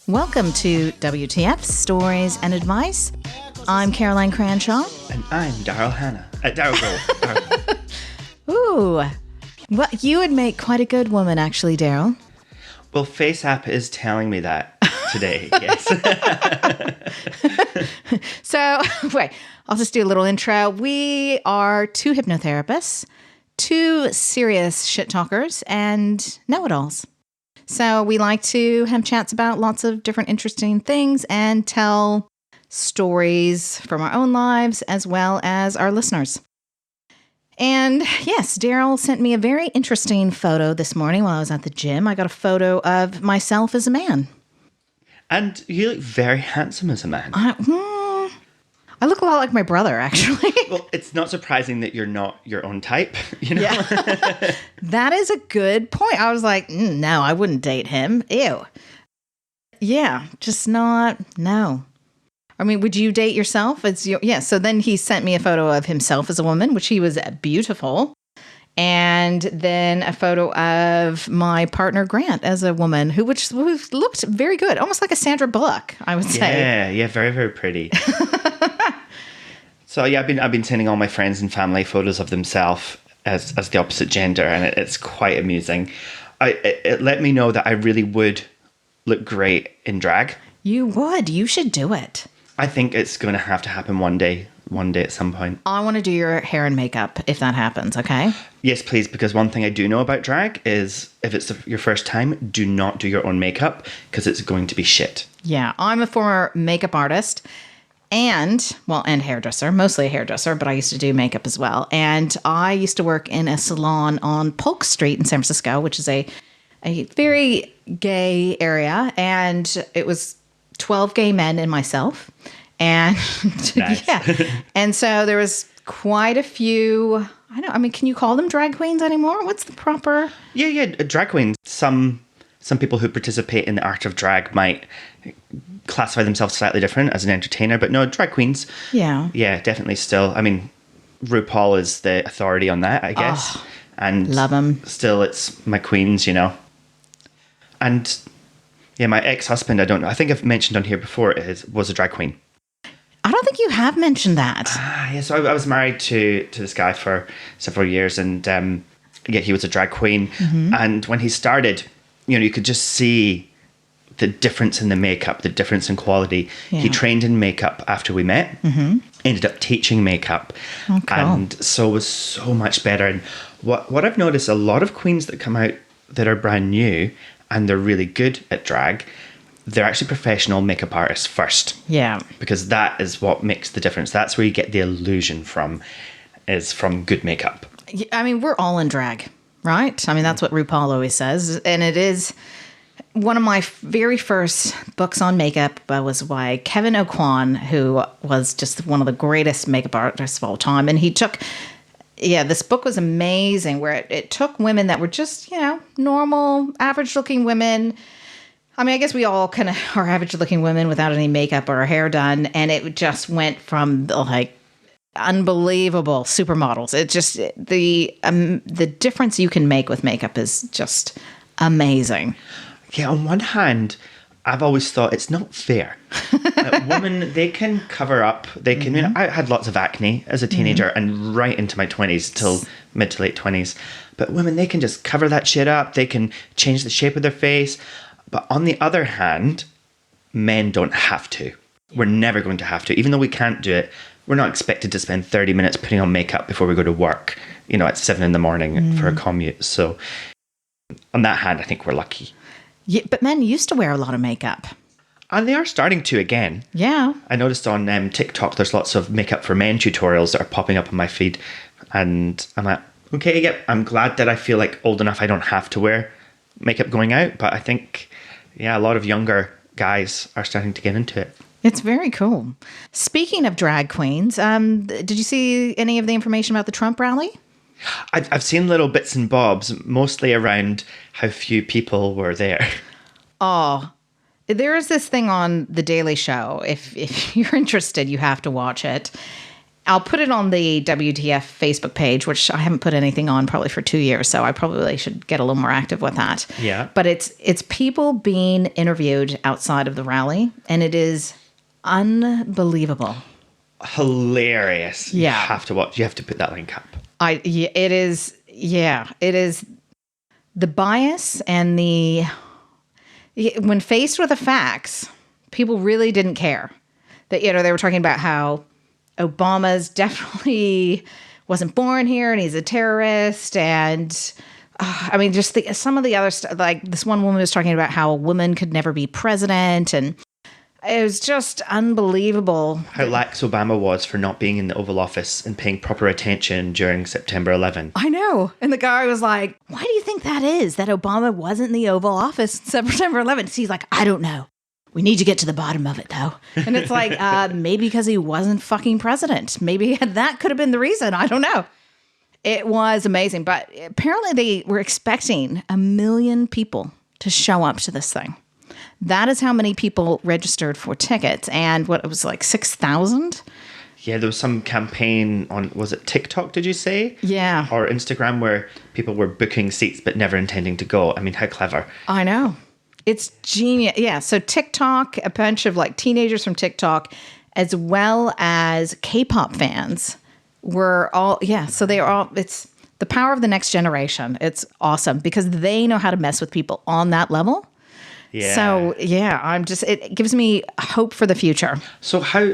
Welcome to WTF Stories and Advice. I'm Caroline Cranshaw. And I'm Daryl Gove. Ooh. Well, you would make quite a good woman, actually, Daryl. Well, FaceApp is telling me that today, yes. So, wait, I'll just do a little intro. We are two hypnotherapists, two serious shit talkers, and know-it-alls. So we like to have chats about lots of different interesting things and tell stories from our own lives as well as our listeners. And yes, Daryl sent me a very interesting photo this morning while I was at the gym. I got a photo of myself as a man. And you look very handsome as a man. I look a lot like my brother, actually. Well, it's not surprising that you're not your own type, you know? Yeah. That is a good point. I was like, no, I wouldn't date him. Ew. Yeah, just not, no. I mean, would you date yourself? So then he sent me a photo of himself as a woman, which he was beautiful. And then a photo of my partner, Grant, as a woman, who looked very good. Almost like a Sandra Bullock, I would say. Yeah, very, very pretty. So yeah, I've been sending all my friends and family photos of themselves as the opposite gender, and it's quite amusing. It let me know that I really would look great in drag. You would. You should do it. I think it's going to have to happen one day at some point. I want to do your hair and makeup if that happens, okay? Yes, please, because one thing I do know about drag is if it's your first time, do not do your own makeup because it's going to be shit. Yeah, I'm a former makeup artist and hairdresser, mostly a hairdresser, but I used to do makeup as well. And I used to work in a salon on Polk Street in San Francisco, which is a very gay area. And it was 12 gay men and myself. And nice. Yeah. And so there was quite a few, can you call them drag queens anymore? What's the proper? Yeah, drag queens. Some people who participate in the art of drag might classify themselves slightly different as an entertainer, but no, drag queens. Yeah. Yeah, definitely still. I mean, RuPaul is the authority on that, I guess. Oh, and love him. Still, it's my queens, you know. And yeah, my ex-husband, I think I've mentioned on here before, was a drag queen. I don't think you have mentioned that. Yeah, so I was married to this guy for several years, and he was a drag queen. Mm-hmm. And when he started, you could just see the difference in the makeup, the difference in quality. Yeah. He trained in makeup after we met, mm-hmm. ended up teaching makeup, and so was so much better. And what I've noticed, a lot of queens that come out that are brand new and they're really good at drag, they're actually professional makeup artists first. Yeah. Because that is what makes the difference. That's where you get the illusion from good makeup. I mean, we're all in drag, right? I mean, that's what RuPaul always says. And it is one of my very first books on makeup was by Kevin O'Quan, who was just one of the greatest makeup artists of all time. And he took... Yeah, this book was amazing, where it took women that were just, normal, average-looking women. I mean, I guess we all kind of are average-looking women without any makeup or our hair done, and it just went from, unbelievable supermodels. It just, the difference you can make with makeup is just amazing. Yeah, on one hand, I've always thought it's not fair. Women, they can cover up. They can. Mm-hmm. I had lots of acne as a teenager and right into my 20s till mid to late 20s. But women, they can just cover that shit up. They can change the shape of their face. But on the other hand, men don't have to. We're never going to have to. Even though we can't do it, we're not expected to spend 30 minutes putting on makeup before we go to work, at 7 a.m. for a commute. So on that hand, I think we're lucky. Yeah, but men used to wear a lot of makeup. And they are starting to again. Yeah. I noticed on TikTok, there's lots of makeup for men tutorials that are popping up on my feed. And I'm like, okay, yep, I'm glad that I feel like old enough I don't have to wear makeup going out. But I think, a lot of younger guys are starting to get into it. It's very cool. Speaking of drag queens, did you see any of the information about the Trump rally? I've seen little bits and bobs, mostly around how few people were there. Oh, there is this thing on The Daily Show. If you're interested, you have to watch it. I'll put it on the WTF Facebook page, which I haven't put anything on probably for 2 years, so I probably should get a little more active with that. Yeah. But it's people being interviewed outside of the rally, and it is unbelievable. Hilarious. Yeah. You have to watch. You have to put that link up. It is the bias and when faced with the facts, people really didn't care. That, they were talking about how Obama's definitely wasn't born here and he's a terrorist. And just some of the other stuff, like this one woman was talking about how a woman could never be president. And it was just unbelievable. How lax Obama was for not being in the Oval Office and paying proper attention during September 11. I know. And the guy was like, why do you think that is, that Obama wasn't in the Oval Office September 11th? He's like, I don't know. We need to get to the bottom of it, though. And it's like, maybe because he wasn't fucking president. Maybe that could have been the reason. I don't know. It was amazing. But apparently they were expecting 1 million people to show up to this thing. That is how many people registered for tickets. And it was like 6,000? Yeah, there was some campaign on, was it TikTok, did you say? Yeah. Or Instagram, where people were booking seats but never intending to go. I mean, how clever. I know. It's genius. Yeah. So TikTok, a bunch of like teenagers from TikTok, as well as K-pop fans were all, so they are all, it's the power of the next generation. It's awesome because they know how to mess with people on that level. Yeah. So it gives me hope for the future. So how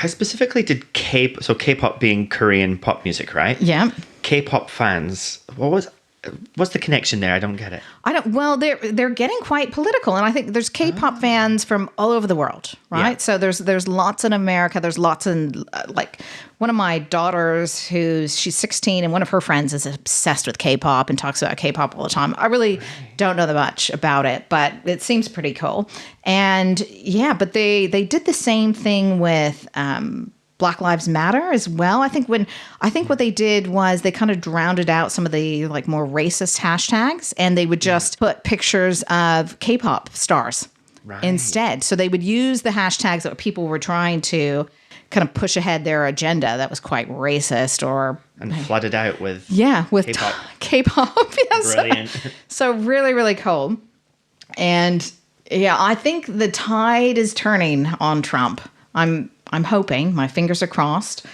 specifically did K-pop being Korean pop music, right? Yeah. K-pop fans, what's the connection there? I don't get it. Well, they're getting quite political, and I think there's K-pop fans from all over the world, right? Yeah. So there's lots in America. There's lots in like one of my daughters, she's 16, and one of her friends is obsessed with K-pop and talks about K-pop all the time. I really don't know that much about it, but it seems pretty cool. And but they did the same thing with Black Lives Matter as well. I think what they did was they kind of drowned out some of the like more racist hashtags, and they would just put pictures of K-pop stars instead. So they would use the hashtags that people were trying to kind of push ahead their agenda that was quite racist and flooded out with K-pop. K-pop. Yes. Brilliant. So really, really cool. And I think the tide is turning on Trump. I'm hoping, my fingers are crossed.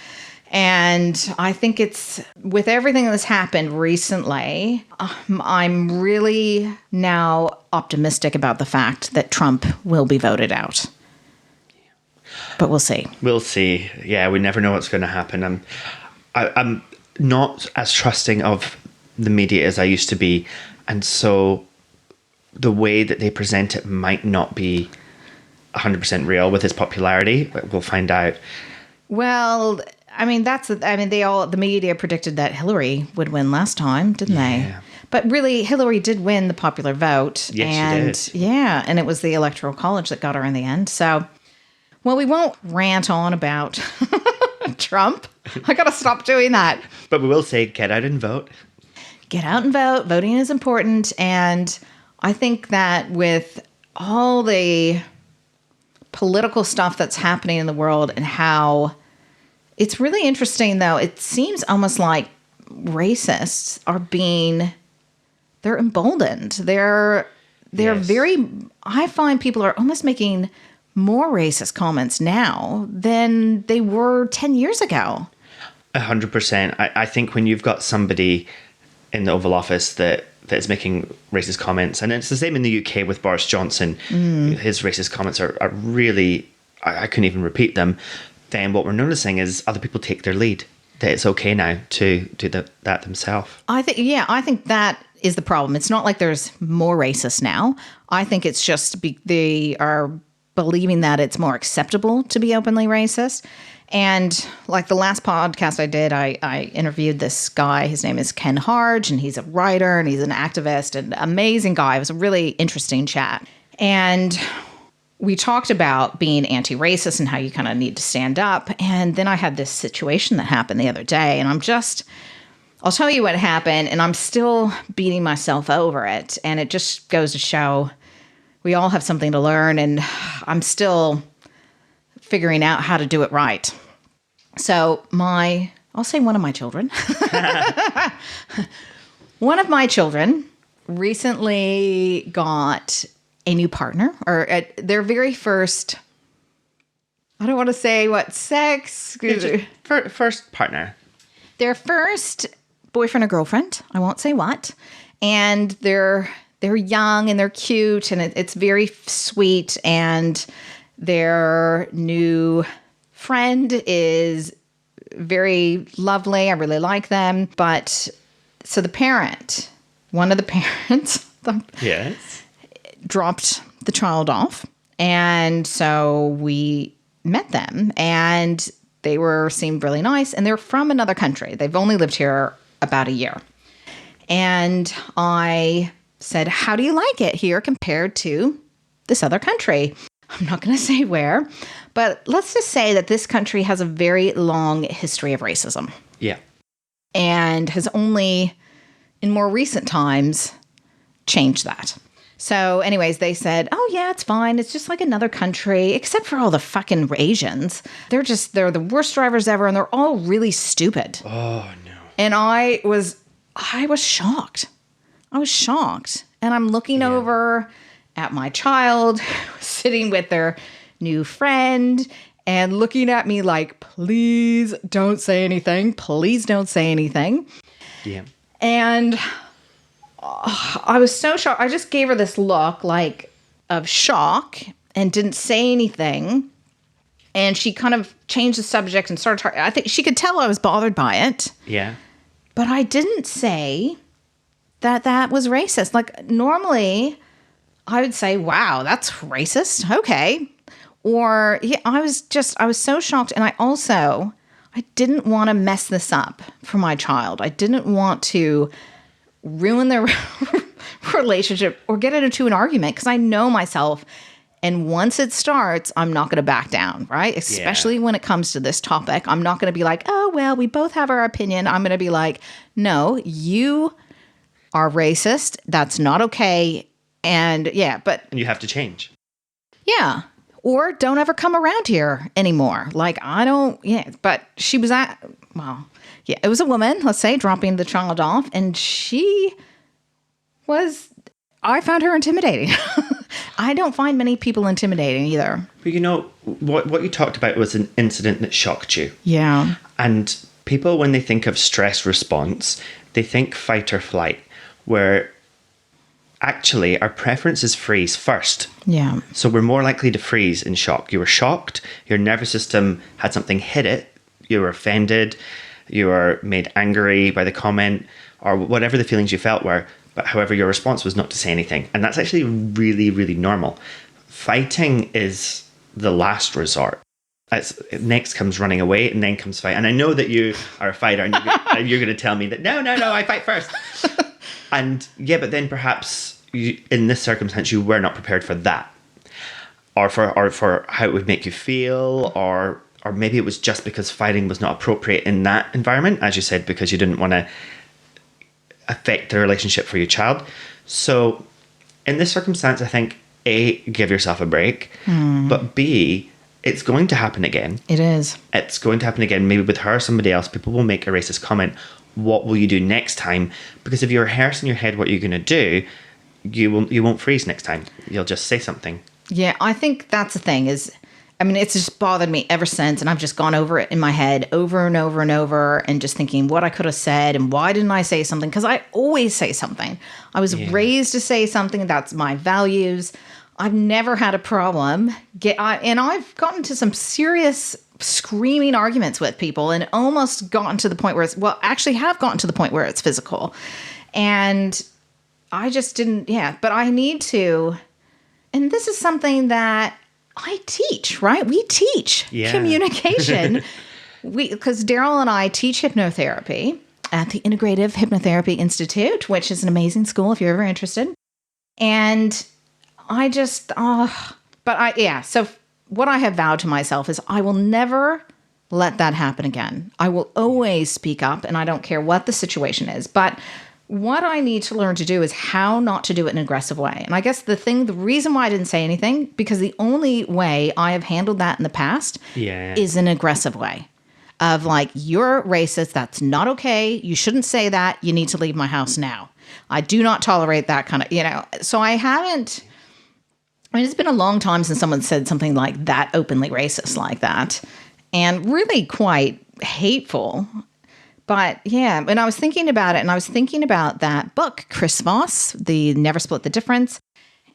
And I think it's, with everything that's happened recently, I'm really now optimistic about the fact that Trump will be voted out. But we'll see. We'll see. Yeah, we never know what's going to happen. I'm not as trusting of the media as I used to be. And so the way that they present it might not be 100% real with his popularity, but we'll find out. Well, the media predicted that Hillary would win last time, didn't they? But really, Hillary did win the popular vote. Yes, she did. Yeah, and it was the Electoral College that got her in the end. So, well, we won't rant on about Trump. I got to stop doing that. But we will say, get out and vote. Get out and vote. Voting is important. And I think that with all the political stuff that's happening in the world and how it's really interesting, though, it seems almost like racists they're emboldened. They're very, I find people are almost making more racist comments now than they were 10 years ago. 100%. I think when you've got somebody in the Oval Office that is making racist comments, and it's the same in the UK with Boris Johnson, his racist comments are really, I couldn't even repeat them, then what we're noticing is other people take their lead, that it's okay now to do that themselves. I think that is the problem. It's not like there's more racists now. I think it's just they are believing that it's more acceptable to be openly racist. And like the last podcast I did, I interviewed this guy. His name is Ken Harge, and he's a writer and he's an activist, and amazing guy. It was a really interesting chat. And we talked about being anti-racist and how you kind of need to stand up. And then I had this situation that happened the other day, and I'll tell you what happened, and I'm still beating myself over it. And it just goes to show we all have something to learn, and I'm still figuring out how to do it right. So I'll say one of my children. One of my children recently got a new partner, or at their very first, I don't want to say what sex. First partner. Their first boyfriend or girlfriend. I won't say what. And they're young and they're cute and it's very sweet. And their new friend is very lovely. I really like them. But so one of the parents Yes. dropped the child off. And so we met them and they seemed really nice. And they're from another country. They've only lived here about a year. And I said, how do you like it here compared to this other country? I'm not going to say where, but let's just say that this country has a very long history of racism. Yeah. And has only, in more recent times, changed that. So anyways, they said, oh yeah, it's fine. It's just like another country, except for all the fucking Asians. They're the worst drivers ever, and they're all really stupid. Oh, no. And I was shocked. I was shocked. And I'm looking over at my child sitting with their new friend and looking at me like, please don't say anything. Please don't say anything. Yeah. And I was so shocked. I just gave her this look like of shock and didn't say anything. And she kind of changed the subject and started talking. I think she could tell I was bothered by it. Yeah. But I didn't say that was racist. Like normally I would say, wow, that's racist. Okay. Or I was so shocked. And I didn't want to mess this up for my child. I didn't want to ruin their relationship or get into an argument because I know myself. And once it starts, I'm not going to back down, right? Especially when it comes to this topic. I'm not going to be like, oh, well, we both have our opinion. I'm going to be like, no, you are racist. That's not okay. And and you have to change. Yeah. Or don't ever come around here anymore. Like, but she was it was a woman, let's say, dropping the child off. And I found her intimidating. I don't find many people intimidating either. But what you talked about was an incident that shocked you. Yeah. And people, when they think of stress response, they think fight or flight, where actually our preference is freeze first. Yeah. So we're more likely to freeze in shock. You were shocked, your nervous system had something hit it, you were offended, you were made angry by the comment, or whatever the feelings you felt were. But however, your response was not to say anything. And that's actually really, really normal. Fighting is the last resort. Next comes running away and then comes fight. And I know that you are a fighter and you're going to tell me that, no, I fight first. And but then perhaps in this circumstance, you were not prepared for that. Or for how it would make you feel, or maybe it was just because fighting was not appropriate in that environment, as you said, because you didn't want to affect the relationship for your child. So in this circumstance, I think A, give yourself a break, but B, it's going to happen again. It is. It's going to happen again, maybe with her or somebody else. People will make a racist comment. What will you do next time? Because if you're rehearsing in your head what you're going to do, you won't freeze next time. You'll just say something. Yeah, I think that's the thing it's just bothered me ever since, and I've just gone over it in my head over and over and over and just thinking what I could have said and why didn't I say something? Because I always say something. I was raised to say something. That's my values. I've never had a problem. And I've gotten to some serious screaming arguments with people and almost gotten to the point where have gotten to the point where it's physical. And I just didn't, but I need to, and this is something that I teach, right? We teach communication. Because Daryl and I teach hypnotherapy at the Integrative Hypnotherapy Institute, which is an amazing school if you're ever interested. And I just, so what I have vowed to myself is I will never let that happen again. I will always speak up, and I don't care what the situation is. But what I need to learn to do is how not to do it in an aggressive way. And I guess the reason why I didn't say anything, because the only way I have handled that in the past is an aggressive way. of like, you're racist. That's not okay. You shouldn't say that. You need to leave my house now. I do not tolerate that kind of, so I haven't, it's been a long time since someone said something like that, openly racist like that, and really quite hateful. But yeah, and I was thinking about it, and I was thinking about that book, Chris Voss, the Never Split the Difference,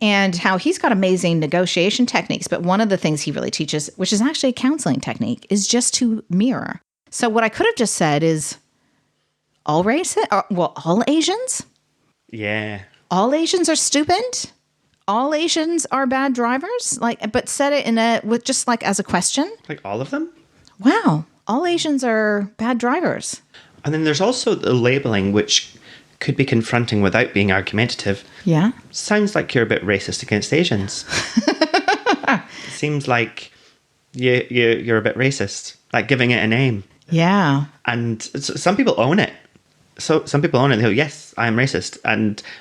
and how he's got amazing negotiation techniques. But one of the things he really teaches, which is actually a counseling technique, is just to mirror. So what I could have just said is all Asians? Yeah. All Asians are stupid? All Asians are bad drivers? But said it with just like as a question. Like all of them? Wow. All Asians are bad drivers. And then there's also the labeling, which could be confronting without being argumentative. Yeah. Sounds like you're a bit racist against Asians. Seems like you're a bit racist, like giving it a name. Yeah. And some people own it. So some people own it. They go, yes, I am racist.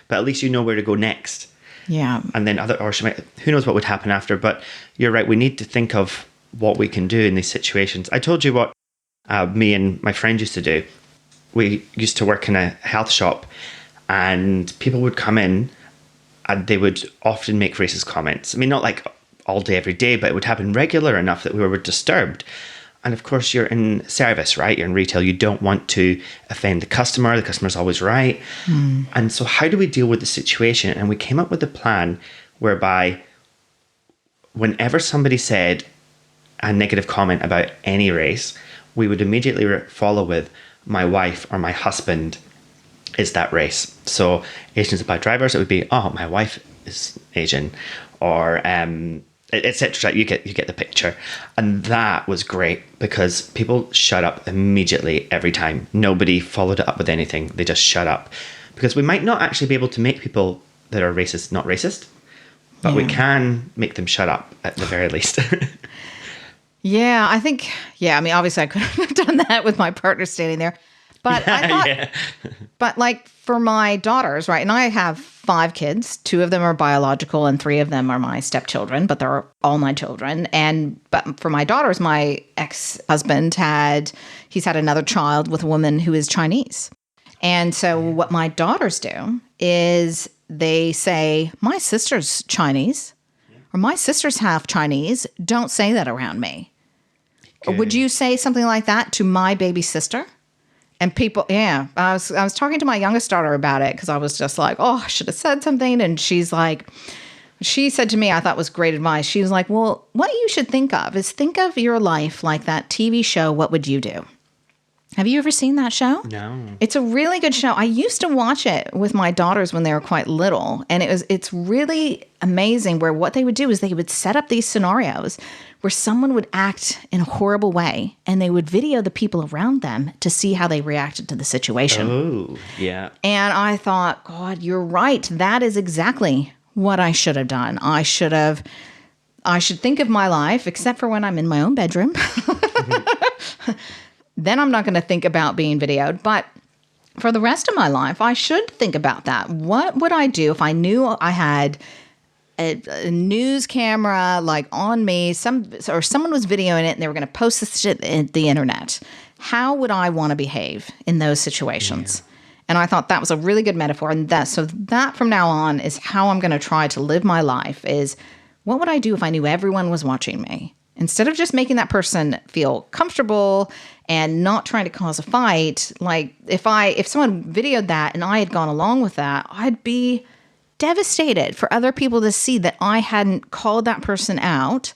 But at least you know where to go next. Yeah. And then who knows what would happen after. But you're right. We need to think of what we can do in these situations. I told you what me and my friend used to do. We used to work in a health shop, and people would come in and they would often make racist comments. I mean, not like all day, every day, but it would happen regular enough that we were disturbed. And of course, you're in service, right? You're in retail. You don't want to offend the customer. The customer's always right. And so how do we deal with the situation? And we came up with a plan whereby whenever somebody said a negative comment about any race, we would immediately follow with, my wife or my husband is that race. So Asians are bad drivers. It would be, oh, my wife is Asian, or etc. You get the picture. And that was great because people shut up immediately every time. Nobody followed it up with anything. They just shut up. Because we might not actually be able to make people that are racist not racist, but we can make them shut up at the very least. Yeah, I think, I mean, obviously I couldn't have done that with my partner standing there. But I thought, but like for my daughters, right, and I have 5 kids. 2 of them are biological and 3 of them are my stepchildren, but they're all my children. But for my daughters, my ex-husband he's had another child with a woman who is Chinese. And so what my daughters do is they say, my sister's Chinese, or my sister's half Chinese. Don't say that around me. Okay. Would you say something like that to my baby sister? And people, I was talking to my youngest daughter about it because I was just like, oh, I should have said something. And she said to me, I thought was great advice. She was like, well, what you should think of your life like that TV show, What Would You Do? Have you ever seen that show? No. It's a really good show. I used to watch it with my daughters when they were quite little. And it's really amazing where what they would do is they would set up these scenarios where someone would act in a horrible way and they would video the people around them to see how they reacted to the situation. Oh, yeah. And I thought, God, you're right. That is exactly what I should have done. I should think of my life, except for when I'm in my own bedroom. Then I'm not going to think about being videoed. But for the rest of my life, I should think about that. What would I do if I knew I had a news camera like on me, or someone was videoing it and they were going to post this shit at the internet? How would I want to behave in those situations? Yeah. And I thought that was a really good metaphor. And that from now on is how I'm going to try to live my life is, what would I do if I knew everyone was watching me? Instead of just making that person feel comfortable and not trying to cause a fight, like if someone videoed that and I had gone along with that, I'd be devastated for other people to see that I hadn't called that person out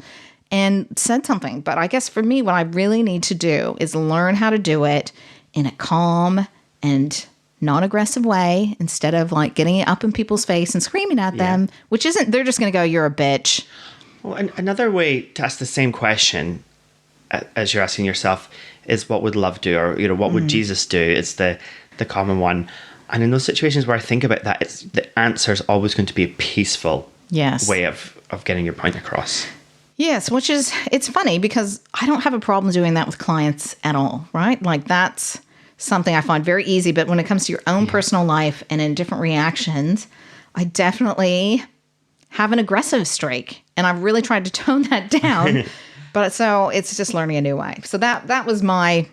and said something. But I guess for me, what I really need to do is learn how to do it in a calm and non-aggressive way instead of like getting up in people's face and screaming at them, which isn't, they're just going to go, you're a bitch. Well, another way to ask the same question as you're asking yourself is, what would love do? Or, what would Jesus do? It's the common one. And in those situations where I think about that, the answer is always going to be a peaceful way of getting your point across. Yes, which is, it's funny because I don't have a problem doing that with clients at all, right? Like that's something I find very easy. But when it comes to your own personal life and in different reactions, I definitely have an aggressive streak. And I've really tried to tone that down. But so it's just learning a new way. So that was my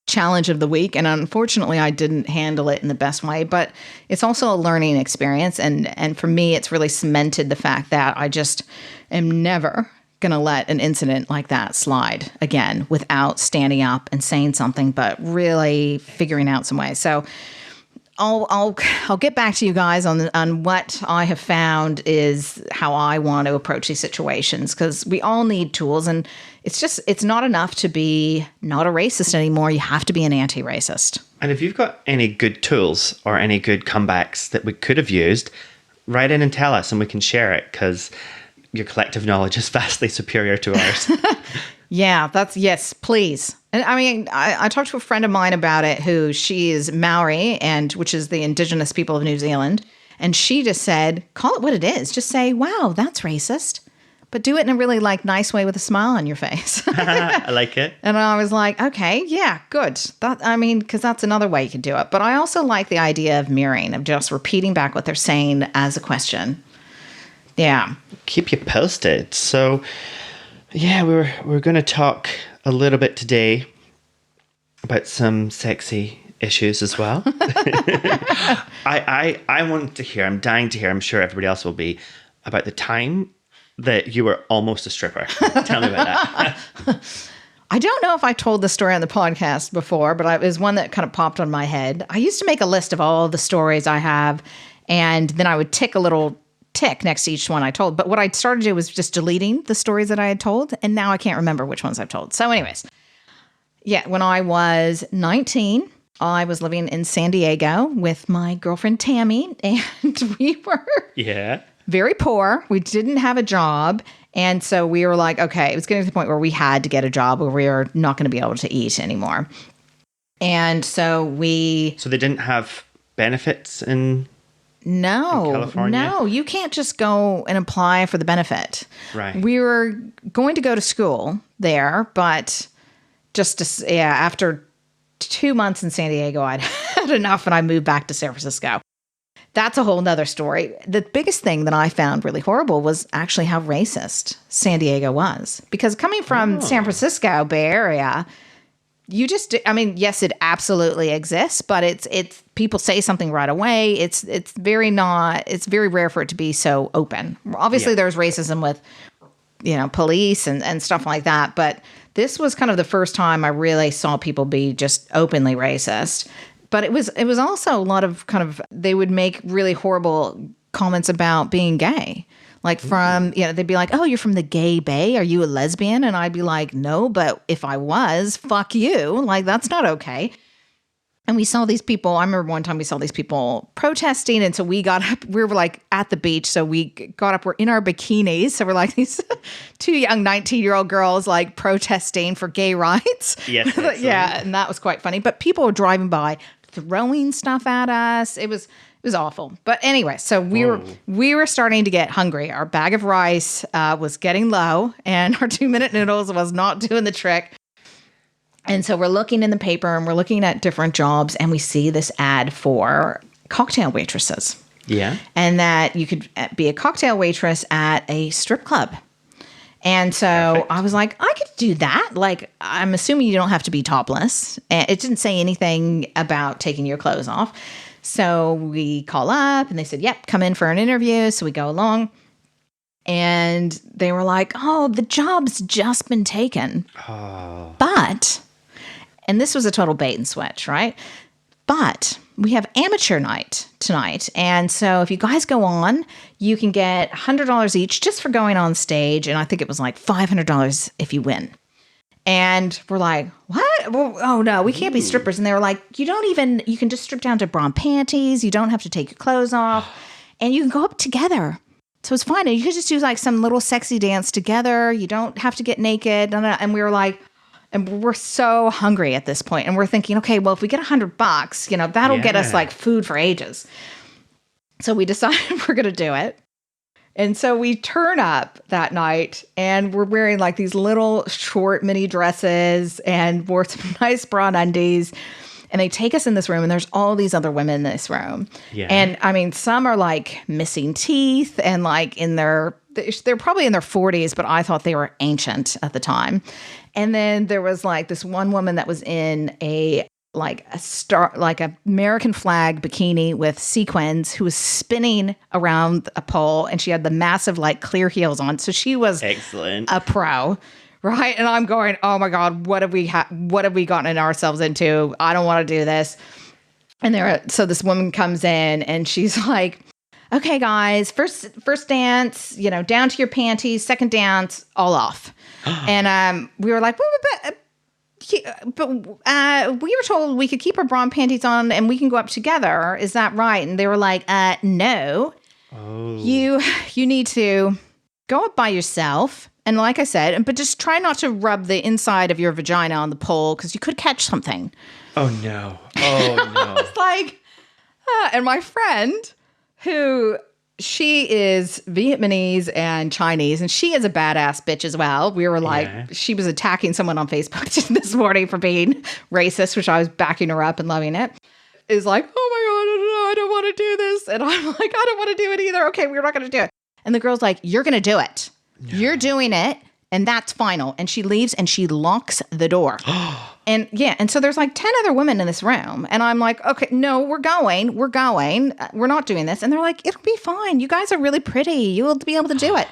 challenge of the week. And unfortunately, I didn't handle it in the best way, but it's also a learning experience. And for me, it's really cemented the fact that I just am never going to let an incident like that slide again without standing up and saying something, but really figuring out some ways. So I'll get back to you guys on what I have found is how I want to approach these situations, because we all need tools, and it's not enough to be not a racist anymore. You have to be an anti-racist. And if you've got any good tools or any good comebacks that we could have used, write in and tell us and we can share it, because your collective knowledge is vastly superior to ours. Yeah, yes, please. And I mean, I talked to a friend of mine about it who she is Maori, which is the indigenous people of New Zealand. And she just said, call it what it is. Just say, wow, that's racist. But do it in a really nice way with a smile on your face. I like it. And I was like, okay, yeah, good. Because that's another way you can do it. But I also like the idea of mirroring, of just repeating back what they're saying as a question. Yeah. Keep you posted. So, yeah, we're going to talk a little bit today about some sexy issues as well. I want to hear, I'm dying to hear, I'm sure everybody else will be, about the time that you were almost a stripper. Tell me about that. I don't know if I told the story on the podcast before, but it was one that kind of popped on my head. I used to make a list of all the stories I have, and then I would tick a little tick next to each one I told. But what I started to do was just deleting the stories that I had told, and now I can't remember which ones I've told. So anyways, yeah, when I was 19, I was living in San Diego with my girlfriend Tammy, and we were very poor. We didn't have a job. And so we were like, okay, it was getting to the point where we had to get a job or we were not going to be able to eat anymore. And so So they didn't have benefits in California? No, you can't just go and apply for the benefit. Right. We were going to go to school there, but after 2 months in San Diego, I'd had enough and I moved back to San Francisco. That's a whole nother story. The biggest thing that I found really horrible was actually how racist San Diego was. Because coming from San Francisco, Bay Area, yes, it absolutely exists, but it's people say something right away. It's very rare for it to be so open. Obviously, there's racism with, police and stuff like that. But this was kind of the first time I really saw people be just openly racist. But it was also a lot of they would make really horrible comments about being gay. Like they'd be like, oh, you're from the gay bay. Are you a lesbian? And I'd be like, no, but if I was, fuck you. Like, that's not okay. And we saw these people. I remember one time we saw these people protesting. And so we got up, we were like at the beach. So we got up, we're in our bikinis. So we're like these two young 19-year-old girls like protesting for gay rights. Yes. Yeah. And that was quite funny. But people were driving by, throwing stuff at us. It was awful. But anyway, so we were starting to get hungry. Our bag of rice was getting low and our 2-minute noodles was not doing the trick. And so we're looking in the paper and we're looking at different jobs and we see this ad for cocktail waitresses. Yeah. And that you could be a cocktail waitress at a strip club. And so Perfect. I was like, I could do that. Like, I'm assuming you don't have to be topless. And it didn't say anything about taking your clothes off. So we call up and they said, yep, come in for an interview. So we go along and they were like, oh, the job's just been taken. Oh. But, and this was a total bait and switch, right? But we have amateur night tonight. And so if you guys go on, you can get $100 each just for going on stage. And I think it was like $500 if you win. And we're like, what? Well, oh, no, we can't be strippers. And they were like, you can just strip down to bra and panties. You don't have to take your clothes off. And you can go up together. So it's fine. And you could just do like some little sexy dance together. You don't have to get naked. And we were like, and we're so hungry at this point. And we're thinking, okay, well, if we get $100, that'll get us like food for ages. So we decided we're going to do it. And so we turn up that night and we're wearing like these little short mini dresses and wore some nice bra and undies. And they take us in this room, and there's all these other women in this room. Yeah. And I mean, some are like missing teeth and like they're probably in their 40s, but I thought they were ancient at the time. And then there was like this one woman that was in a American flag bikini with sequins, who was spinning around a pole, and she had the massive like clear heels on. So she was excellent, a pro, right? And I'm going, oh my God, what have we gotten ourselves into? I don't want to do this. And so this woman comes in, and she's like, okay, guys, first dance, down to your panties. Second dance, all off. And we were like, but we were told we could keep our bra and panties on and we can go up together. Is that right? And they were like, no. Oh. You need to go up by yourself. And like I said, but just try not to rub the inside of your vagina on the pole, because you could catch something. Oh, no. Oh, no. I was like, and my friend, who she is Vietnamese and Chinese, and she is a badass bitch as well. We were like, She was attacking someone on Facebook this morning for being racist, which I was backing her up and loving it. Is like, oh my God, I don't want to do this. And I'm like, I don't want to do it either. Okay, we're not going to do it. And the girl's like, you're going to do it. No. You're doing it. And that's final. And she leaves and she locks the door. And so there's like 10 other women in this room. And I'm like, okay, no, we're going. We're not doing this. And they're like, it'll be fine. You guys are really pretty. You'll be able to do it.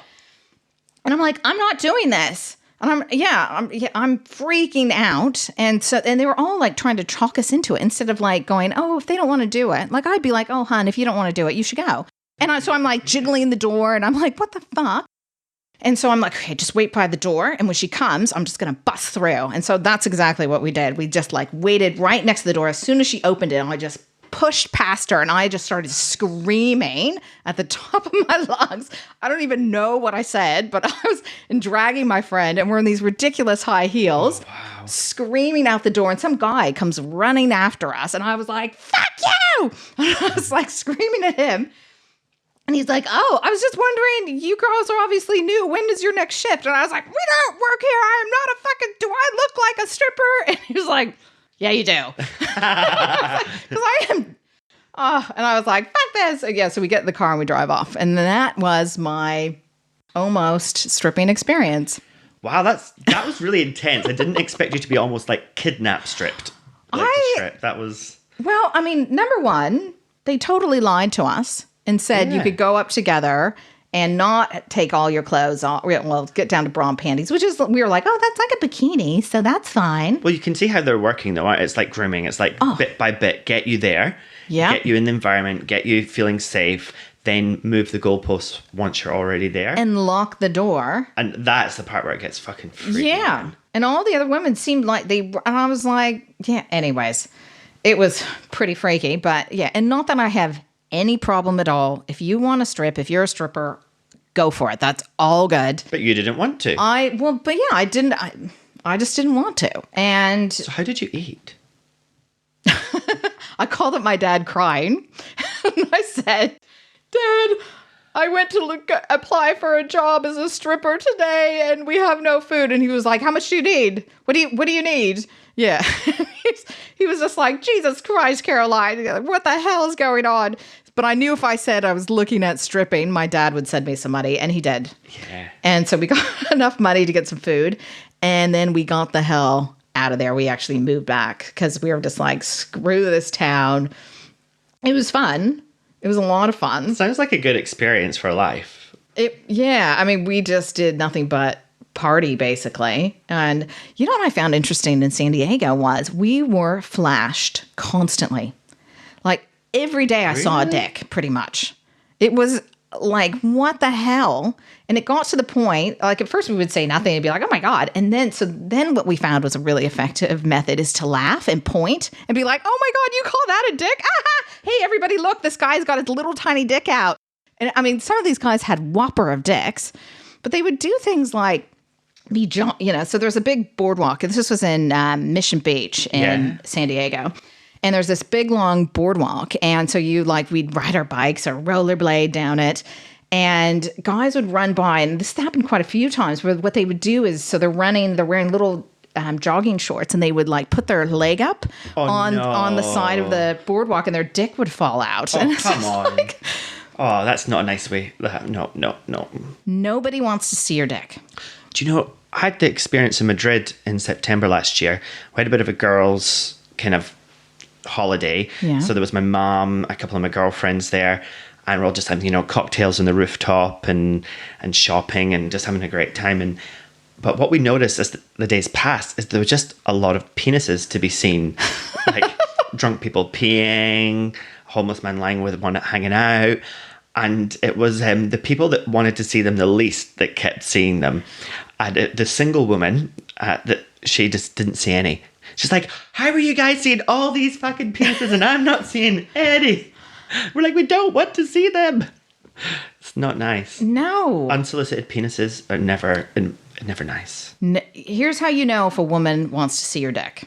And I'm like, I'm not doing this. And I'm freaking out. And they were all like trying to talk us into it, instead of like going, oh, if they don't want to do it. Like, I'd be like, oh, hon, if you don't want to do it, you should go. And so I'm like jiggling the door, and I'm like, what the fuck? And so I'm like, okay, just wait by the door. And when she comes, I'm just going to bust through. And so that's exactly what we did. We just like waited right next to the door. As soon as she opened it, I just pushed past her, and I just started screaming at the top of my lungs. I don't even know what I said, but I was dragging my friend, and we're in these ridiculous high heels, screaming out the door. And some guy comes running after us. And I was like, fuck you! And I was like screaming at him. And he's like, oh, I was just wondering, you girls are obviously new. When is your next shift? And I was like, we don't work here. I am not a fucking, do I look like a stripper? And he was like, yeah, you do. Because I am. And I was like, fuck this. And yeah, so we get in the car and we drive off. And that was my almost stripping experience. Wow, that was really intense. I didn't expect you to be almost like kidnap stripped. That was. Well, I mean, number one, they totally lied to us and said you could go up together and not take all your clothes off. Well, get down to bra and panties, which is, we were like, oh, that's like a bikini, so that's fine. Well, you can see how they're working, though. Right? It's like grooming. It's like bit by bit, get you there, get you in the environment, get you feeling safe, then move the goalposts once you're already there. And lock the door. And that's the part where it gets fucking freaky. Yeah. Man. And all the other women seemed like and I was like, yeah, anyways. It was pretty freaky, but yeah. And not that I have any problem at all. If you want to strip, if you're a stripper, go for it. That's all good. But you didn't want to. I didn't. I just didn't want to. And so how did you eat? I called up my dad crying. And I said, Dad, I went to apply for a job as a stripper today, and we have no food. And he was like, how much do you need? What do you need? Yeah. He was just like, Jesus Christ, Caroline, what the hell is going on? But I knew if I said I was looking at stripping, my dad would send me some money, and he did. Yeah. And so we got enough money to get some food, and then we got the hell out of there. We actually moved back because we were just like, screw this town. It was fun. It was a lot of fun. Sounds like a good experience for life. I mean, we just did nothing but party, basically. And you know what I found interesting in San Diego was we were flashed constantly. Like every day I saw a dick, pretty much. It was like, what the hell? And it got to the point, like at first we would say nothing and be like, oh my God. And then what we found was a really effective method is to laugh and point and be like, oh my God, you call that a dick? Hey, everybody, look, this guy's got his little tiny dick out. And I mean, some of these guys had whopper of dicks, but they would do things like, so there's a big boardwalk. This was in Mission Beach in San Diego. And there's this big, long boardwalk. And so we'd ride our bikes or rollerblade down it. And guys would run by. And this happened quite a few times where what they would do is, so they're wearing little jogging shorts, and they would like put their leg up on the side of the boardwalk, and their dick would fall out. Oh, come on. Oh, that's not a nice way. No. Nobody wants to see your dick. Do you know, I had the experience in Madrid in September last year. We had a bit of a girls' kind of holiday. Yeah. So there was my mom, a couple of my girlfriends there, and we're all just having, cocktails on the rooftop and shopping and just having a great time. But what we noticed as the days passed is there was just a lot of penises to be seen. Like drunk people peeing, homeless man lying with one hanging out. And it was the people that wanted to see them the least that kept seeing them. And the single woman, that she just didn't see any. She's like, how are you guys seeing all these fucking penises and I'm not seeing any? We're like, we don't want to see them. It's not nice. No. Unsolicited penises are never nice. Here's how you know if a woman wants to see your dick.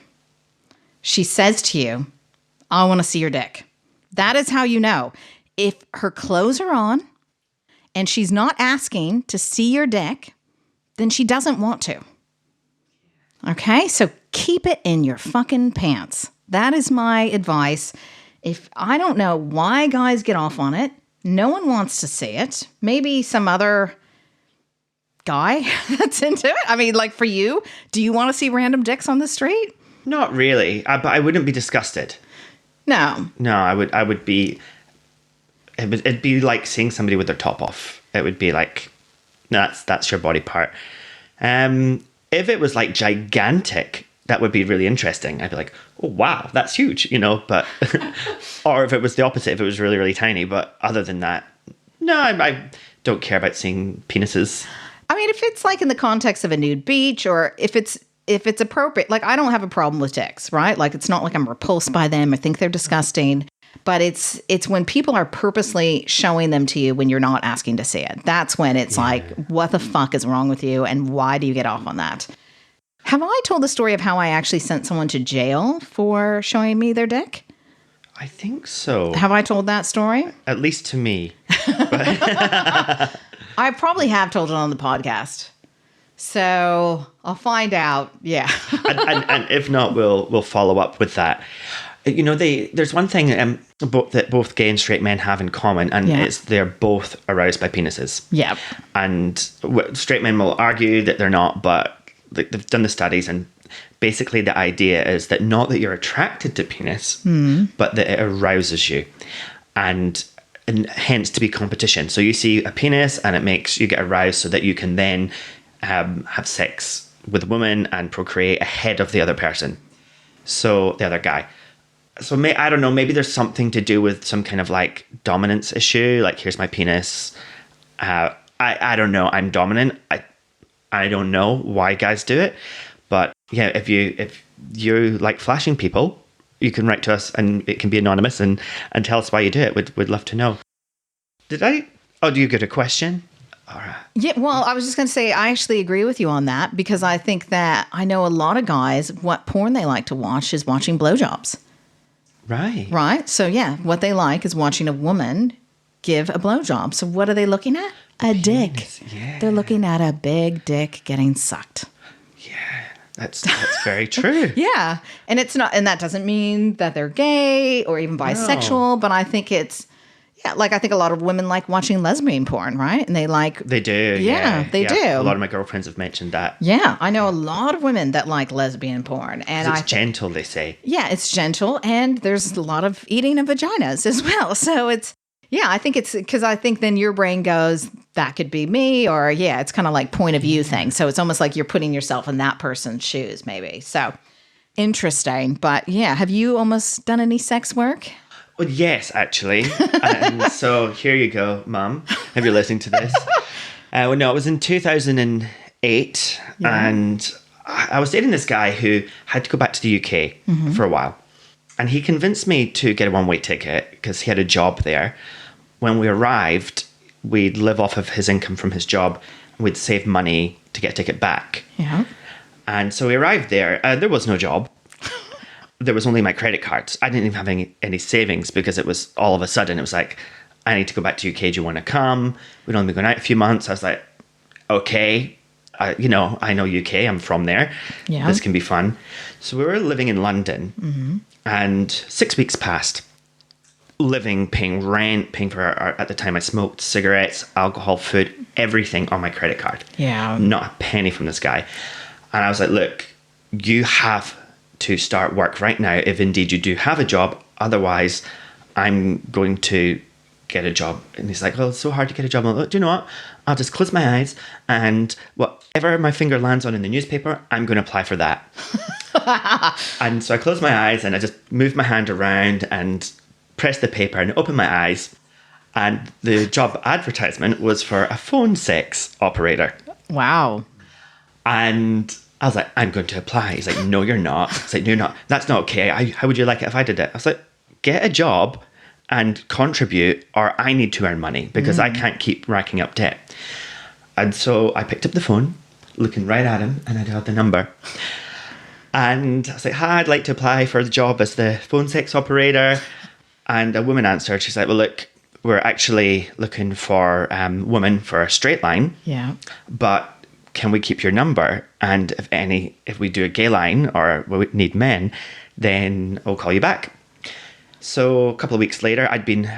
She says to you, I want to see your dick. That is how you know. If her clothes are on and she's not asking to see your dick, then she doesn't want to. Okay? So keep it in your fucking pants. That is my advice. If I don't know why guys get off on it, no one wants to see it. Maybe some other guy that's into it. I mean, like for you, do you want to see random dicks on the street? Not really, but I wouldn't be disgusted. No. No, I would be. It'd be like seeing somebody with their top off. It would be like, that's your body part. If it was like gigantic, that would be really interesting. I'd be like, oh wow, that's huge, But or if it was the opposite, if it was really, really tiny. But other than that, no, I don't care about seeing penises. I mean, if it's like in the context of a nude beach, or if it's appropriate, like I don't have a problem with dicks, right? Like it's not like I'm repulsed by them or think they're disgusting. But it's when people are purposely showing them to you when you're not asking to see it. That's when it's like, what the fuck is wrong with you? And why do you get off on that? Have I told the story of how I actually sent someone to jail for showing me their dick? I think so. Have I told that story? At least to me. I probably have told it on the podcast. So I'll find out. Yeah. and if not, we'll follow up with that. There's one thing that both gay and straight men have in common, and it's they're both aroused by penises. Yeah. And straight men will argue that they're not, but they've done the studies, and basically the idea is that not that you're attracted to penis, but that it arouses you, and hence to be competition. So you see a penis, and it makes you get aroused, so that you can then have sex with a woman and procreate ahead of the other person. So the other guy. So I don't know, maybe there's something to do with some kind of like dominance issue. Like, here's my penis. I don't know. I'm dominant. I don't know why guys do it. But yeah, if you like flashing people, you can write to us, and it can be anonymous, and tell us why you do it. We'd love to know. Do you get a question? All right. Yeah, well, I was just going to say, I actually agree with you on that, because I think that I know a lot of guys, what porn they like to watch is watching blowjobs. Right. Right? So, yeah, what they like is watching a woman give a blowjob. So what are they looking at? A dick. Yeah. They're looking at a big dick getting sucked. Yeah, that's very true. Yeah. And it's not, and that doesn't mean that they're gay or even bisexual, but I think it's, like I think a lot of women like watching lesbian porn, right? And they do. Yeah, they do. A lot of my girlfriends have mentioned that. Yeah, I know a lot of women that like lesbian porn, and it's gentle, they say. Yeah, it's gentle, and there's a lot of eating of vaginas as well. So it's I think it's because I think then your brain goes, that could be me, or it's kind of like point of view thing. So it's almost like you're putting yourself in that person's shoes, maybe. So interesting, but have you almost done any sex work? Well, yes, actually. And so here you go, Mum, if you're listening to this. It was in 2008, and I was dating this guy who had to go back to the UK for a while. And he convinced me to get a one-way ticket because he had a job there. When we arrived, we'd live off of his income from his job, and we'd save money to get a ticket back. Yeah. And so we arrived there. There was no job. There was only my credit cards. I didn't even have any savings, because it was all of a sudden, it was like, I need to go back to UK. Do you want to come? We'd only been going out a few months. I was like, okay. I know UK, I'm from there. Yeah. This can be fun. So we were living in London, and 6 weeks passed. Living, paying rent, paying for at the time I smoked cigarettes, alcohol, food, everything on my credit card. Yeah. Not a penny from this guy. And I was like, look, you have to start work right now if indeed you do have a job. Otherwise, I'm going to get a job. And he's like, well, it's so hard to get a job. I'm like, do you know what? I'll just close my eyes and whatever my finger lands on in the newspaper, I'm going to apply for that. And so I closed my eyes and I just moved my hand around and pressed the paper and opened my eyes. And the job advertisement was for a phone sex operator. Wow. And I was like, I'm going to apply. He's like, no, you're not. He's like, no, you're not. That's not okay. How would you like it if I did it? I was like, get a job and contribute, or I need to earn money because I can't keep racking up debt. And so I picked up the phone, looking right at him, and I dialed the number. And I was like, hi, I'd like to apply for the job as the phone sex operator. And a woman answered. She's like, well, look, we're actually looking for women for a straight line. Yeah. But can we keep your number? And if we do a gay line or we need men, then I'll call you back. So a couple of weeks later,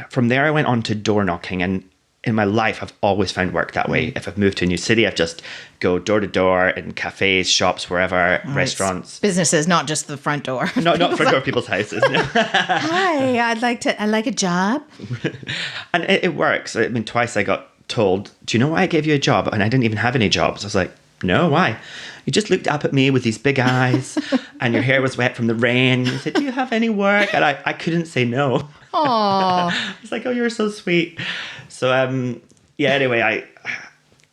from there I went on to door knocking. And in my life, I've always found work that way. If I've moved to a new city, I've just go door to door in cafes, shops, wherever, restaurants. Businesses, not just the front door. Not front door of people's houses. No. Hi, I'd like a job. And it works. I mean, twice I got told, do you know why I gave you a job? And I didn't even have any jobs. I was like, no, why? You just looked up at me with these big eyes and your hair was wet from the rain. You said, do you have any work? And I couldn't say no. Aww. It's like, oh, you're so sweet. So, anyway,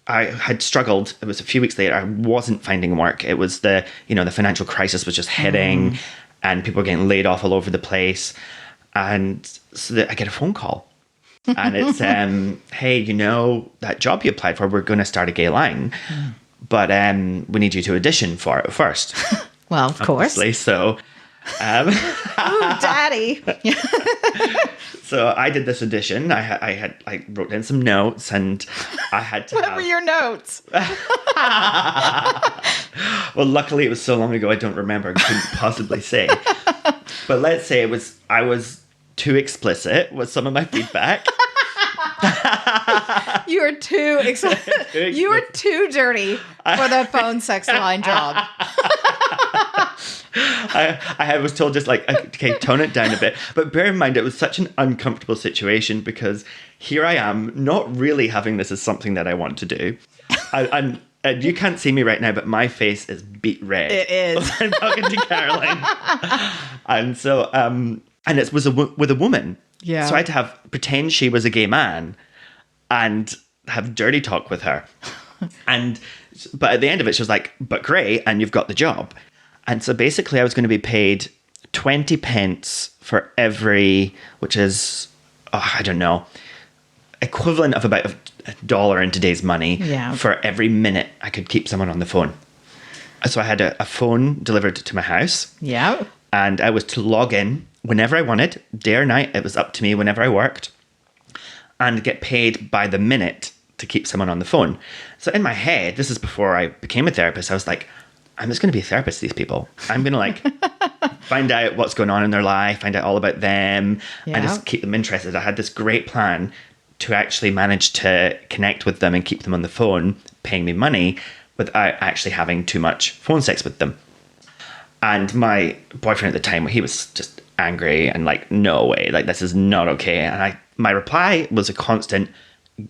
I had struggled. It was a few weeks later. I wasn't finding work. It was the financial crisis was just hitting and people were getting laid off all over the place. And so I get a phone call. And it's, hey, that job you applied for, we're going to start a gay line. But we need you to audition for it first. Well, of course. So, ooh, daddy. So I did this audition. I wrote in some notes, and I had to. What were your notes? Well, luckily it was so long ago I don't remember. I couldn't possibly say. But let's say I was too explicit was some of my feedback. You were too You were too dirty for the phone sex line job. I was told just like, okay, tone it down a bit. But bear in mind, it was such an uncomfortable situation because here I am, not really having this as something that I want to do. And you can't see me right now, but my face is beet red. It is. I'm talking to Caroline. And so, and it was with a woman. Yeah. So I had to pretend she was a gay man and have dirty talk with her. But at the end of it, she was like, but great, and you've got the job. And so basically I was going to be paid 20 pence for every, which is, I don't know, equivalent of about $1 in today's money for every minute I could keep someone on the phone. So I had a phone delivered to my house. Yeah. And I was to log in whenever I wanted, day or night. It was up to me whenever I worked, and get paid by the minute to keep someone on the phone. So in my head, this is before I became a therapist, I was like, I'm just going to be a therapist to these people. I'm going to find out what's going on in their life, find out all about them, and just keep them interested. I had this great plan to actually manage to connect with them and keep them on the phone, paying me money without actually having too much phone sex with them. And my boyfriend at the time, he was just angry and like, no way, like this is not okay. And my reply was a constant,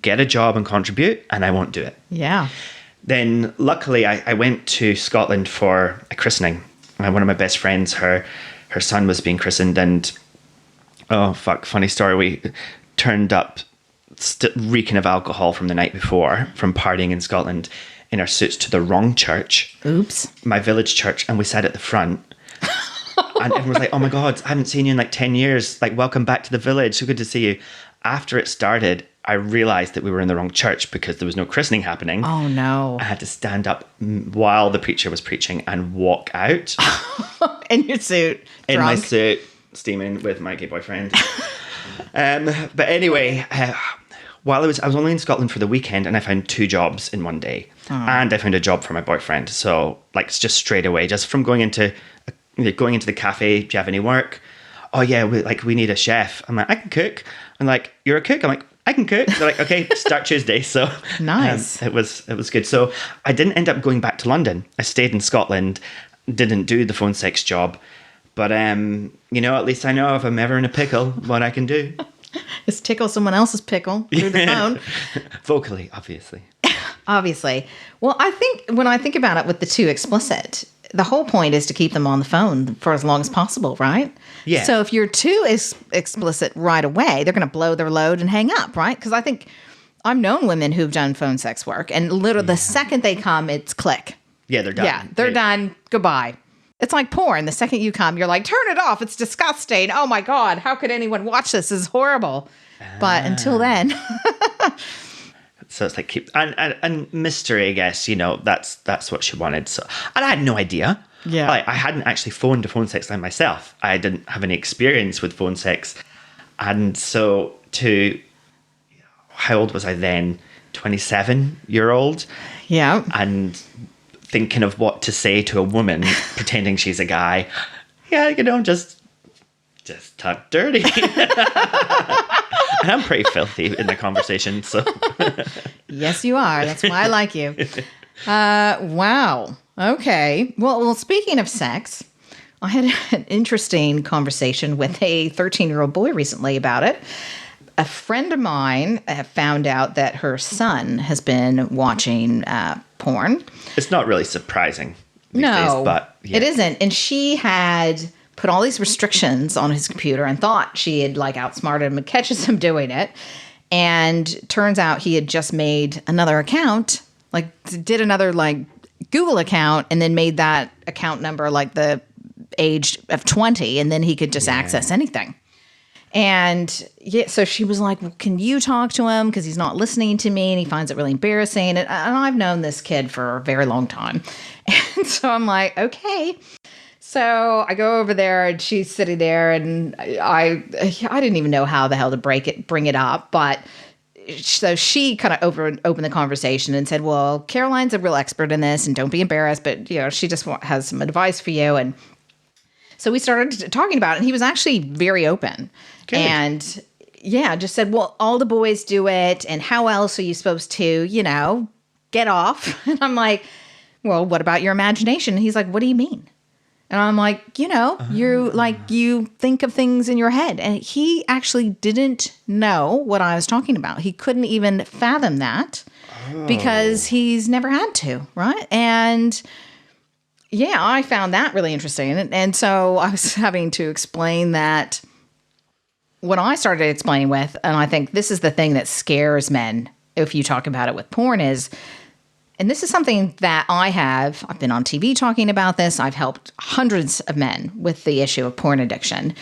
get a job and contribute, and I won't do it. Yeah. Then luckily I went to Scotland for a christening. One of my best friends, her son was being christened, and funny story, we turned up reeking of alcohol from the night before from partying in Scotland in our suits to the wrong church. Oops. My village church, and we sat at the front. And everyone was like, oh my God, I haven't seen you in like 10 years. Like, welcome back to the village. So good to see you. After it started, I realized that we were in the wrong church because there was no christening happening. Oh no. I had to stand up while the preacher was preaching and walk out. In your suit. In drunk. my suit, steaming with my gay boyfriend. But anyway, while I was only in Scotland for the weekend, and I found 2 jobs in one day. And I found a job for my boyfriend. So like it's just straight away, just from going into the cafe, do you have any work? Oh yeah, we need a chef. I'm like, I can cook. I'm like, you're a cook? I'm like, I can cook. They're like, okay, start Tuesday. So nice. It was good. So I didn't end up going back to London. I stayed in Scotland, didn't do the phone sex job. But at least I know if I'm ever in a pickle, what I can do. Is tickle someone else's pickle through the phone. Vocally, obviously. Obviously. Well, I think when I think about it with the 2 explicit, the whole point is to keep them on the phone for as long as possible, right? Yeah. So if you're too explicit right away, they're going to blow their load and hang up, right? Because I think I've known women who've done phone sex work, and literally the second they come, it's click. Yeah, they're done. Yeah, they're done. Goodbye. It's like porn. The second you come, you're like, turn it off. It's disgusting. Oh my God. How could anyone watch this? This is horrible. But until then. So it's like keep and mystery, I guess, that's what she wanted. So, and I had no idea. Yeah. I hadn't actually phoned a phone sex line myself. I didn't have any experience with phone sex. And so how old was I then? 27-year-old. Yeah. And thinking of what to say to a woman, pretending she's a guy. Yeah, just talk dirty. And I'm pretty filthy in the conversation, so. Yes, you are. That's why I like you. Wow. Okay. Well, speaking of sex, I had an interesting conversation with a 13-year-old boy recently about it. A friend of mine found out that her son has been watching porn. It's not really surprising these days, but yeah. It isn't. And she had put all these restrictions on his computer and thought she had outsmarted him and catches him doing it. And turns out he had just made another account, did another Google account, and then made that account number the age of 20, and then he could just access anything. And so she was like, well, can you talk to him? Because he's not listening to me and he finds it really embarrassing. And I've known this kid for a very long time. And so I'm like, okay. So I go over there and she's sitting there and I didn't even know how the hell to bring it up. But so she kind of opened the conversation and said, well, Caroline's a real expert in this and don't be embarrassed. But, she just has some advice for you. And so we started talking about it, and he was actually very open. Good. And just said, well, all the boys do it, and how else are you supposed to, get off? And I'm like, well, what about your imagination? And he's like, what do you mean? And I'm like, you think of things in your head. And he actually didn't know what I was talking about. He couldn't even fathom that because he's never had to, right? And yeah, I found that really interesting. And so I was having to explain that what I started explaining with, and I think this is the thing that scares men if you talk about it with porn is, and this is something that I've been on TV talking about this. I've helped hundreds of men with the issue of porn addiction,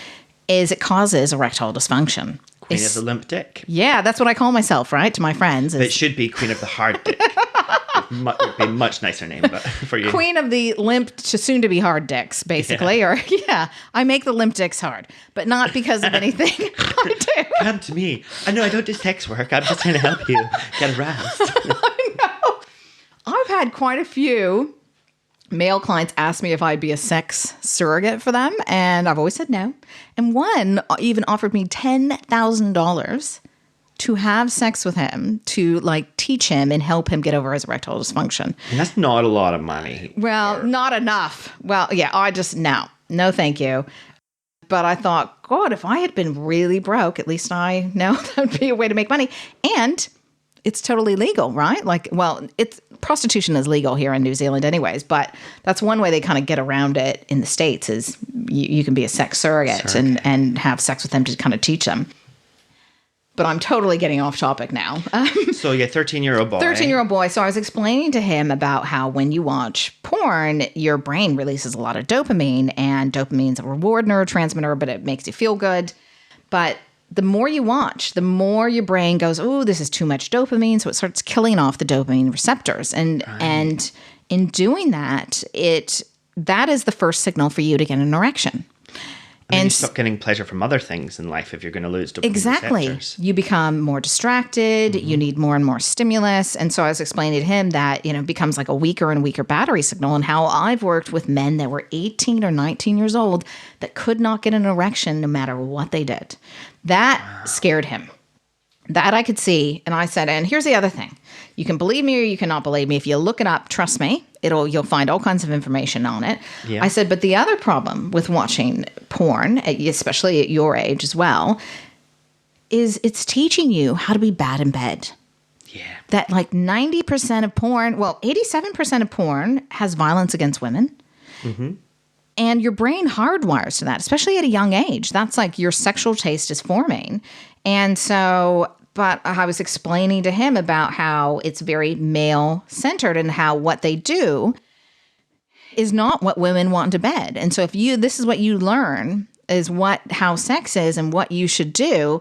is it causes erectile dysfunction. Queen of the limp dick. Yeah, that's what I call myself, right? To my friends. It should be Queen of the hard dick. It would be a much nicer name, but for you. Queen of the limp to soon to be hard dicks, basically. Yeah. Or I make the limp dicks hard, but not because of anything I do. Come to me. I know I don't do sex work. I'm just trying to help you get aroused. I know. I've had quite a few male clients ask me if I'd be a sex surrogate for them, and I've always said no. And one even offered me $10,000 to have sex with him, to teach him and help him get over his erectile dysfunction. And that's not a lot of money. Well, not enough. Well, yeah, I just, no, thank you. But I thought, God, if I had been really broke, at least I know that would be a way to make money. And it's totally legal, right? Prostitution is legal here in New Zealand anyways, but that's one way they kind of get around it in the States is you can be a sex surrogate. And have sex with them to kind of teach them. But I'm totally getting off topic now. So, 13-year-old boy. 13-year-old boy. So I was explaining to him about how when you watch porn, your brain releases a lot of dopamine, and dopamine's a reward neurotransmitter, but it makes you feel good. But the more you watch, the more your brain goes, oh, this is too much dopamine. So it starts killing off the dopamine receptors. And in doing that, that is the first signal for you to get an erection. And then you stop getting pleasure from other things in life if you're going to lose dopamine receptors. You become more distracted. You need more and more stimulus. And so I was explaining to him that, it becomes like a weaker and weaker battery signal, and how I've worked with men that were 18 or 19 years old that could not get an erection no matter what they did. That scared him. That I could see. And I said, and here's the other thing. You can believe me or you cannot believe me. If you look it up, trust me, you'll find all kinds of information on it. Yeah. I said, but the other problem with watching porn, especially at your age as well, is it's teaching you how to be bad in bed. Yeah. That like 90% of porn, 87% of porn has violence against women. Mm-hmm. And your brain hardwires to that, especially at a young age. That's like your sexual taste is forming. And so, but I was explaining to him about how it's very male-centered and how what they do is not what women want to bed. And so this is what you learn is how sex is and what you should do,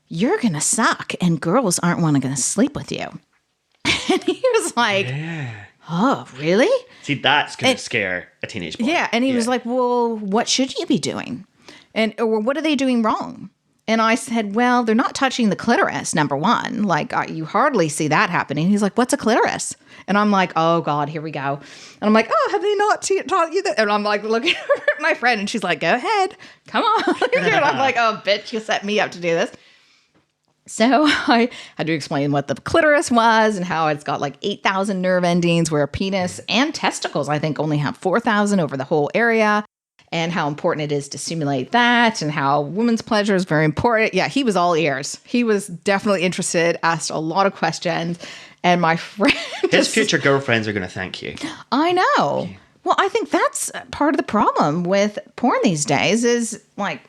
you're going to suck and girls aren't going to sleep with you. And he was like, oh, really? See, that's going to scare a teenage boy. Yeah. And he was like, well, what should you be doing? Or what are they doing wrong? And I said, well, they're not touching the clitoris, number one. Like, you hardly see that happening. He's like, what's a clitoris? And I'm like, oh, God, here we go. And I'm like, oh, have they not taught you that? And I'm like, looking at my friend, and she's like, go ahead. Come on. And I'm like, oh, bitch, you set me up to do this. So I had to explain what the clitoris was and how it's got like 8,000 nerve endings, where a penis and testicles, I think, only have 4,000 over the whole area. And how important it is to stimulate that, and how women's pleasure is very important. Yeah, he was all ears. He was definitely interested, asked a lot of questions. And my friend... His future girlfriends are going to thank you. I know. Yeah. Well, I think that's part of the problem with porn these days is like,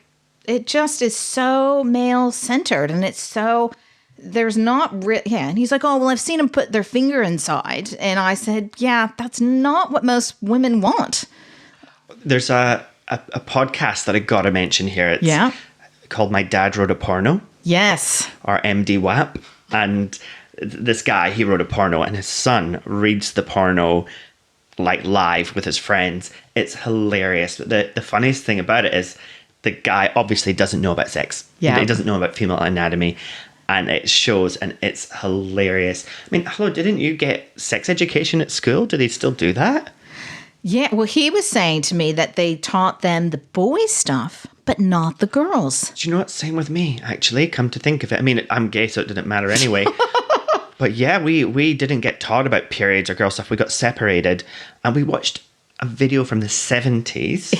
it just is so male-centered, and it's so... There's not... And he's like, oh, well, I've seen them put their finger inside. And I said, yeah, that's not what most women want. There's a podcast that I got to mention here. It's called My Dad Wrote a Porno. Yes. Or MDWAP. And this guy, he wrote a porno, and his son reads the porno like live with his friends. It's hilarious. But the funniest thing about it is the guy obviously doesn't know about sex. Yeah. He doesn't know about female anatomy. And it shows, and it's hilarious. I mean, hello, didn't you get sex education at school? Do they still do that? Yeah, well, he was saying to me that they taught them the boy stuff, but not the girls. Do you know what? Same with me, actually, come to think of it. I mean, I'm gay, so it didn't matter anyway. But yeah, we didn't get taught about periods or girl stuff. We got separated, and we watched a video from the 70s.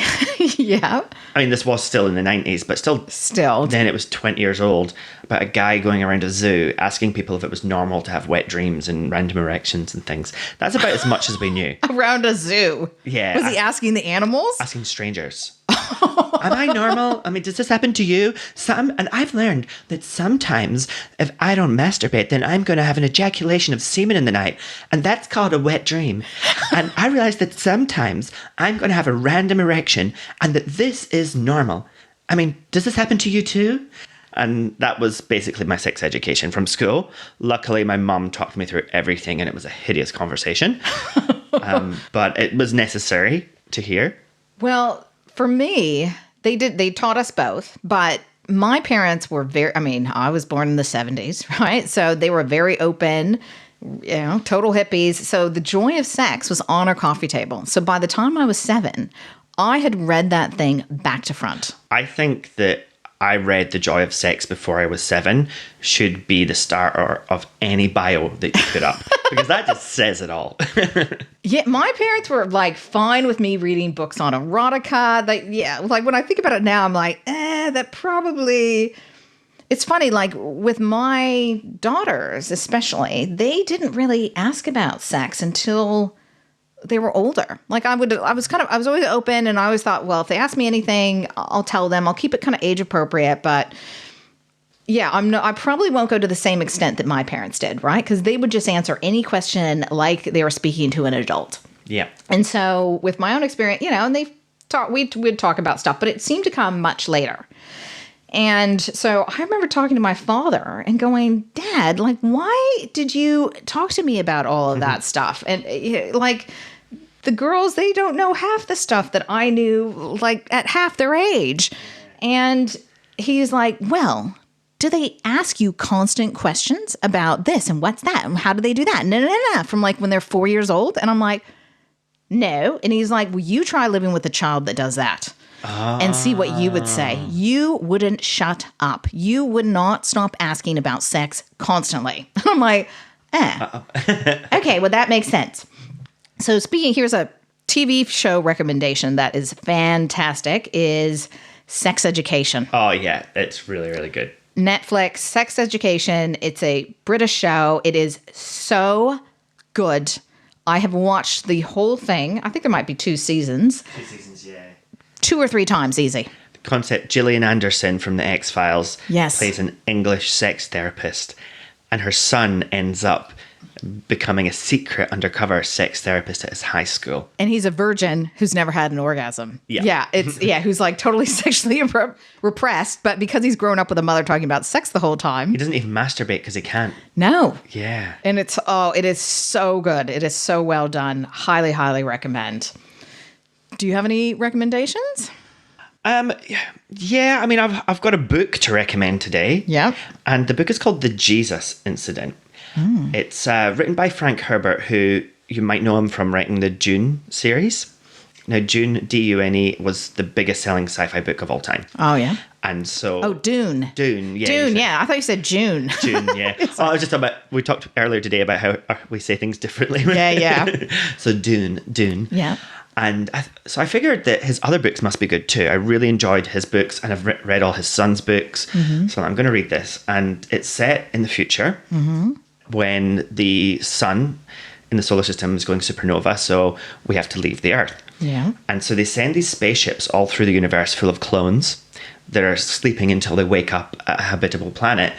Yeah. I mean, this was still in the 90s, but still. Then it was 20 years old, about a guy going around a zoo asking people if it was normal to have wet dreams and random erections and things. That's about as much as we knew. Around a zoo? Yeah. Was he asking the animals? Asking strangers. Am I normal? I mean, does this happen to you? And I've learned that sometimes if I don't masturbate, then I'm going to have an ejaculation of semen in the night. And that's called a wet dream. And I realized that sometimes I'm going to have a random erection and that this is normal. I mean, does this happen to you too? And that was basically my sex education from school. Luckily, my mum talked me through everything, and it was a hideous conversation. But it was necessary to hear. Well, for me, they taught us both, but my parents were I was born in the 70s, right? So they were very open, total hippies. So the joy of sex was on our coffee table. So by the time I was 7, I had read that thing back to front. I think that I read The Joy of Sex before I was 7 should be the starter of any bio that you put up, because that just says it all. Yeah, my parents were like fine with me reading books on erotica. Like when I think about it now, I'm like, that probably... It's funny, like with my daughters especially, they didn't really ask about sex until they were older. Like I was always open, and I always thought, well, if they ask me anything, I'll tell them. I'll keep it kind of age appropriate, but yeah, I probably won't go to the same extent that my parents did, right? Because they would just answer any question like they were speaking to an adult. Yeah. And so with my own experience, and we'd talk about stuff, but it seemed to come much later. And so I remember talking to my father and going, Dad, like, why did you talk to me about all of that stuff? And like the girls, they don't know half the stuff that I knew, like at half their age. And he's like, well, do they ask you constant questions about this and what's that? And how do they do that? No. From like when they're 4 years old. And I'm like, no. And he's like, well, you try living with a child that does that and see what you would say. You wouldn't shut up. You would not stop asking about sex constantly. And I'm like, okay, well, that makes sense. So here's a TV show recommendation that is fantastic, is Sex Education. Oh, yeah. It's really, really good. Netflix, Sex Education. It's a British show. It is so good. I have watched the whole thing. I think there might be 2 seasons. 2 seasons, yeah. 2 or 3 times, easy. The concept, Gillian Anderson from the X-Files plays an English sex therapist, and her son ends up becoming a secret undercover sex therapist at his high school. And he's a virgin who's never had an orgasm. Yeah. Who's like totally sexually repressed, but because he's grown up with a mother talking about sex the whole time. He doesn't even masturbate because he can't. No. Yeah. And it is so good. It is so well done. Highly, highly recommend. Do you have any recommendations? Yeah, I mean, I've got a book to recommend today. Yeah. And the book is called The Jesus Incident. It's written by Frank Herbert, who you might know him from writing the Dune series. Now, Dune, D-U-N-E, was the biggest selling sci-fi book of all time. Oh, yeah. And so... Oh, Dune. Dune, yeah. Dune, yeah. I thought you said June. June, yeah. I was just talking about... We talked earlier today about how we say things differently. Yeah. So Dune. Yeah. And so I figured that his other books must be good too. I really enjoyed his books, and I've read all his son's books. So I'm going to read this. And it's set in the future when the sun in the solar system is going supernova, so we have to leave the Earth. Yeah. And so they send these spaceships all through the universe full of clones that are sleeping until they wake up at a habitable planet.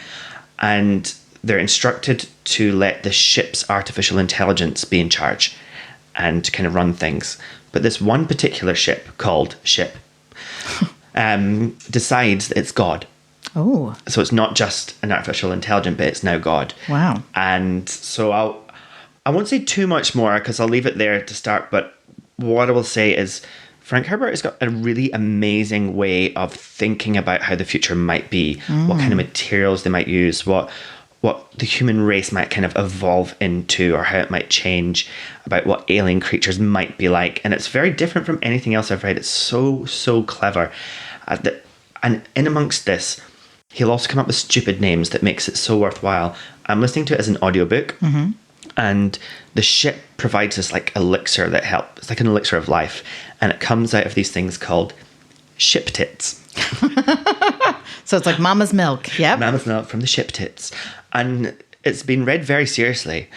And they're instructed to let the ship's artificial intelligence be in charge and kind of run things. But this one particular ship called Ship decides that it's God. Oh. So it's not just an artificial intelligence, but it's now God. Wow. And so I won't say too much more because I'll leave it there to start. But what I will say is Frank Herbert has got a really amazing way of thinking about how the future might be, what kind of materials they might use, what the human race might kind of evolve into, or how it might change, about what alien creatures might be like. And it's very different from anything else I've read. It's so clever. And in amongst this, he'll also come up with stupid names that makes it so worthwhile. I'm listening to it as an audiobook, and the ship provides this like elixir that helps. It's like an elixir of life. And it comes out of these things called ship tits. So it's like mama's milk. Yep. Mama's milk from the ship tits. And it's been read very seriously.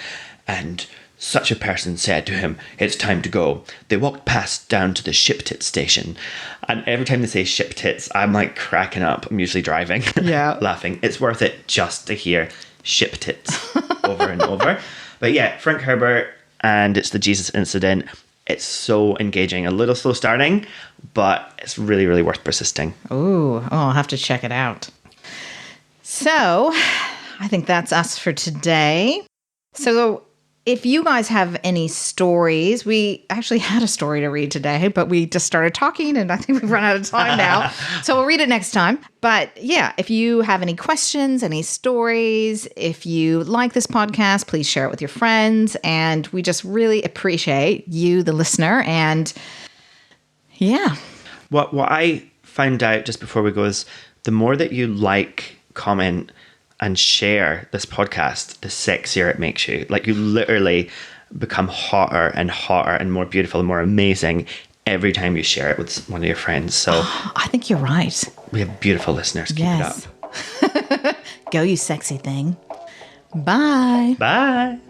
And such a person said to him, "It's time to go." They walked past down to the ship tit station. And every time they say ship tits, I'm like cracking up. I'm usually driving. Yeah. Laughing. It's worth it just to hear ship tits over and over. But yeah, Frank Herbert, and it's the Jesus Incident. It's so engaging. A little slow starting, but it's really, really worth persisting. Oh, I'll have to check it out. So, I think that's us for today. So, if you guys have any stories, we actually had a story to read today, but we just started talking and I think we've run out of time now. So we'll read it next time. But yeah, if you have any questions, any stories, if you like this podcast, please share it with your friends. And we just really appreciate you, the listener. And yeah. What I found out just before we go is the more that you like, comment, and share this podcast, the sexier it makes you. Like, you literally become hotter and more beautiful and more amazing every time you share it with one of your friends. So I think you're right. We have beautiful listeners. Keep it up. Go, you sexy thing. Bye. Bye.